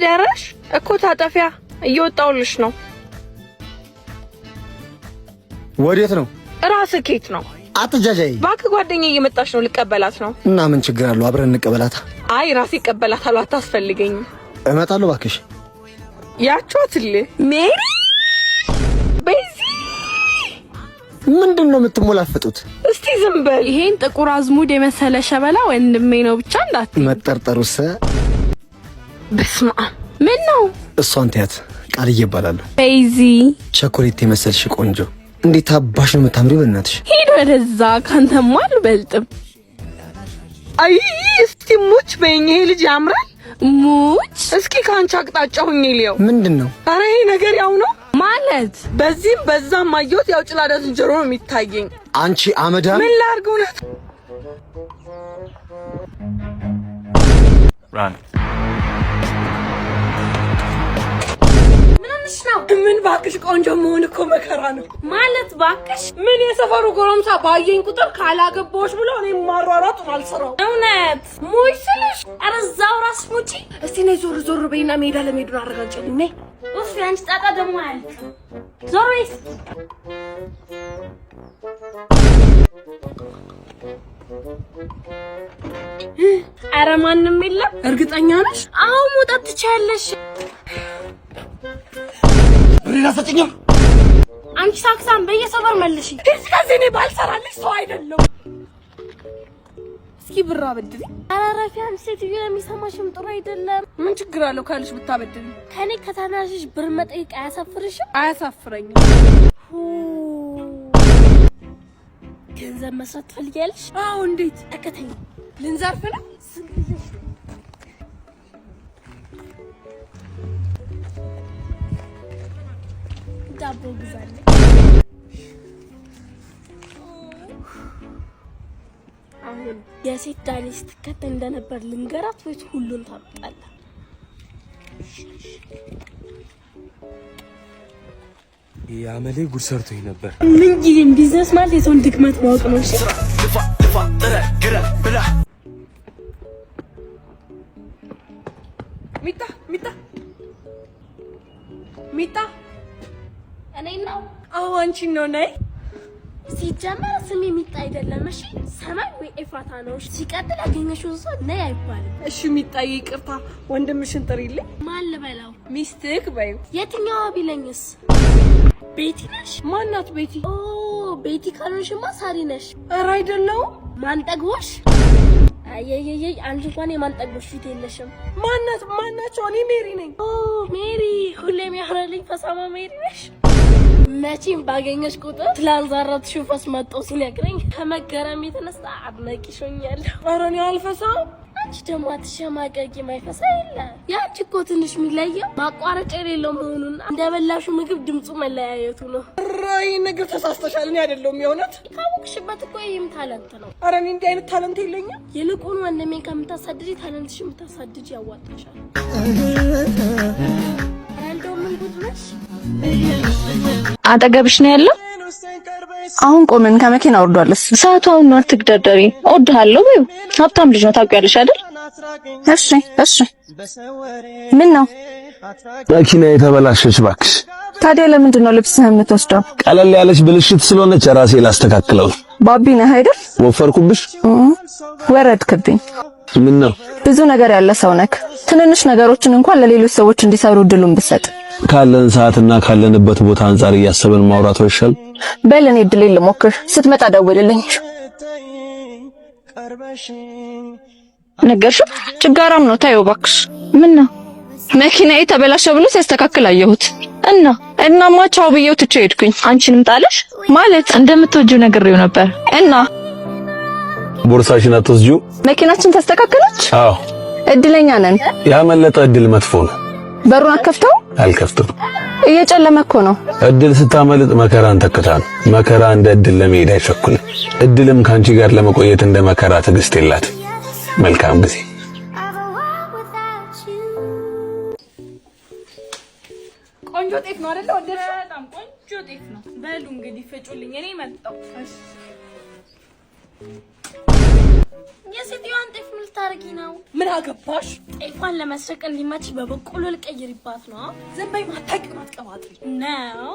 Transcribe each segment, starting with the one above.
ደረሽ እኮ ታጠፊያ እየወጣውልሽ ነው ወዴት ነው ራስ ኬት ነው አትጃጃይ ባክ ጓደኛዬ እየመጣች ነው ልቀበላት ነው እና ምን ችግር አለው አብረን እንቀበላታ አይ ራስ ይቀበላታል አታስፈልገኝ እመጣለሁ ባክሽ ያቻትል ሜሪ ቤዚ ምንድነው የምትሞላፈጡት እስቲ ዝም በል ይሄን ጥቁር አዝሙድ የመሰለ ሸበላ ወንድሜ ነው ብቻ እንዳት መጠርጠሩስ በስማ ምን ነው እሷን ተያት ቃልዬ ይባላል ቤዚ ቸኮሌት የመሰልሽ ቆንጆ እንዴት አባሽ ነው የምታምሪው በእናትሽ ሄዶ ወደዛ ካንተማ አልበልጥም አይ እስቲ ሙች በእኛ ልጅ ያምራል ሙች እስኪ ካንቺ አቅጣጫ ሁኚ ሊያው ምንድነው አረ ይሄ ነገር ያው ነው ማለት በዚህም በዛም ማየት ያው ጭላዳ ዝንጀሮ ነው የሚታየኝ አንቺ አመዳ ምን ላርገው ነው ራን ምን ባክሽ ቆንጆ መሆን እኮ መከራ ነው ማለት ባክሽ ምን የሰፈሩ ጎረምሳ ባየኝ ቁጥር ካላገባዎች ብሎ እኔ ማሯሯጥ አልሰራው እውነት ሙይ ስለሽ አረዛው ራስ ሙጪ እስቲ ነይ ዞር ዞር በይና ሜዳ ለሜዱን አረጋግጭልኝ ነይ ኡፍ ያንቺ ጣጣ ደሞ ያልክ ዞር ወይስ አረ ማንንም የለም እርግጠኛ ነሽ አው ሙጣት ትቻለሽ ብሬና ሰጥኝም አንቺ ሳክሳም በየሰፈር መልሺ እስከዚህ እኔ ባልሰራልሽ ሰው አይደለም እስኪ ብር አበድሪ አራራፊያን ሴትዮ የሚሰማሽም ጥሩ አይደለም ምን ችግር አለው ካልሽ ብታበድሪ ከኔ ከታናሽሽ ብር መጠየቅ አያሳፍርሽም አያሳፍረኝም ገንዘብ መስራት ትፈልጊያለሽ አዎ እንዴት ተከተኝ ልንዘርፍ ነው ዳቦ ግዛለኝ አሁን የሴት ዳንስ ትከተል እንደነበር ልንገራት ወይስ ሁሉን ታጣላ ያመሌ ጉድ ሰርቶኝ ነበር ምን ጊዜም ቢዝነስ ማለት የሰውን ድክመት ማወቅ ነው እሺ ሚጣ እኔ ነው አዎ አንቺ ነው ነይ ሲጀመር ስሜ ሚጣ አይደለም እሺ ሰማይ ወይ ኤፍራታ ነው ሲቀጥል ያገኘሽው ሰው ነይ አይባልም እሺ ሚጣ ይቅርታ ወንድምሽን ጥሪልኝ ማን ልበላው ሚስትክ በይው የትኛው ቢለኝስ ቤቲ ነሽ ማናት ቤቲ ኦ ቤቲ ካልሆንሽማ ሳሪ ነሽ ኧረ አይደለም ማን ጠግቦሽ አየየየ አንቺ እንኳን የማን ጠግቦሽ ፊት የለሽም ማናቸው እኔ ሜሪ ነኝ ኦ ሜሪ ሁሌም ያህረልኝ ፈሳማ ሜሪ ነሽ መቼም ባገኘሽ ቁጥር ትላንዛራት ሽፈስ መጥቶ ሲነግረኝ ከመገረም የተነሳ አድናቂሽ ሆኛለሁ ኧረ እኔ አልፈሳም አንቺ ደግሞ አትሸማቀቂ ማይፈሳ የለ ያንቺ እኮ ትንሽ የሚለየው ማቋረጫ የሌለው መሆኑና እንደበላሹ ምግብ ድምፁ መለያየቱ ነው ራይ ነገር ተሳስተሻል እኔ አይደለሁም የእውነት ካወቅሽበት እኮ ይህም ታለንት ነው ኧረ እኔ እንዲህ አይነት ታለንት የለኝም ይልቁን ወንድሜን ከምታሳድጂ ታለንትሽ የምታሳድጂ ያዋጣሻል እንደው ምን ጉድ ነሽ አጠገብሽ ነው ያለው አሁን ቆመን ከመኪና ወርዷልስ ሰዓቷን ነው አትግደርደሪ እወድሃለሁ በይው ሀብታም ልጅ ነው ታውቂያለሽ አይደል እሺ ምን ነው መኪና የተበላሸች ባክሽ ታዲያ ለምንድን ነው ልብስህን የምትወስደው ቀለል ያለች ብልሽት ስለሆነች ራሴ ላስተካክለው ባቢ ነህ አይደል ወፈርኩብሽ ወረድክብኝ ምን ነው ብዙ ነገር ያለ ሰው ነክ ትንንሽ ነገሮችን እንኳን ለሌሎች ሰዎች እንዲሰሩ ድሉን ብሰጥ ካለን ሰዓትና ካለንበት ቦታ አንፃር ያሰበን ማውራት ወይሻል በል እኔ ድሌን ልሞክር ስትመጣ ደውልልኝ ነገርሽው ጭጋራም ነው ታየው ባክሽ ምን ነው መኪናዬ ተበላሸ ብሎ ሲያስተካክል አየሁት እናማ ቻው ብዬው ትቼ ሄድኩኝ አንቺንም ጣለሽ ማለት እንደምትወጂው ነግሬው ነበር እና ቦርሳሽን አትወስጂው መኪናችን ተስተካከለች አዎ እድለኛ ነን ያመለጠ እድል መጥፎ ነው በሩን አከፍተው አልከፍትም እየጨለመ እኮ ነው እድል ስታመልጥ መከራን ተከታ ነው መከራ እንደ እድል ለመሄድ አይቸኩልም እድልም ካንቺ ጋር ለመቆየት እንደ መከራ ትግስት የላት መልካም ጊዜ ቆንጆ ጤፍ ነው አይደል ወደድሽ በጣም ቆንጆ ጤፍ ነው በሉ እንግዲህ ፍጩልኝ እኔ መጣሁ የሴትዮዋን ጤፍ ምን ልታረጊ ነው? ምን አገባሽ? ጤፏን ለመስረቅ እንዲመች በበቆሎ ልቀይርባት ነው። ዝም በይ ማታውቂውን አትቀባጥሪ ነው።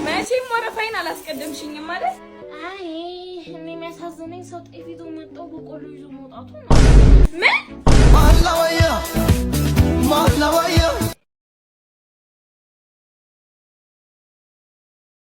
መቼም ወረፋይን አላስቀደምሽኝም ማለት? አይ እኔ የሚያሳዝነኝ ሰው ጤፍ ይዞ መጣው በቆሎ ይዞ መውጣቱ ነው። ምን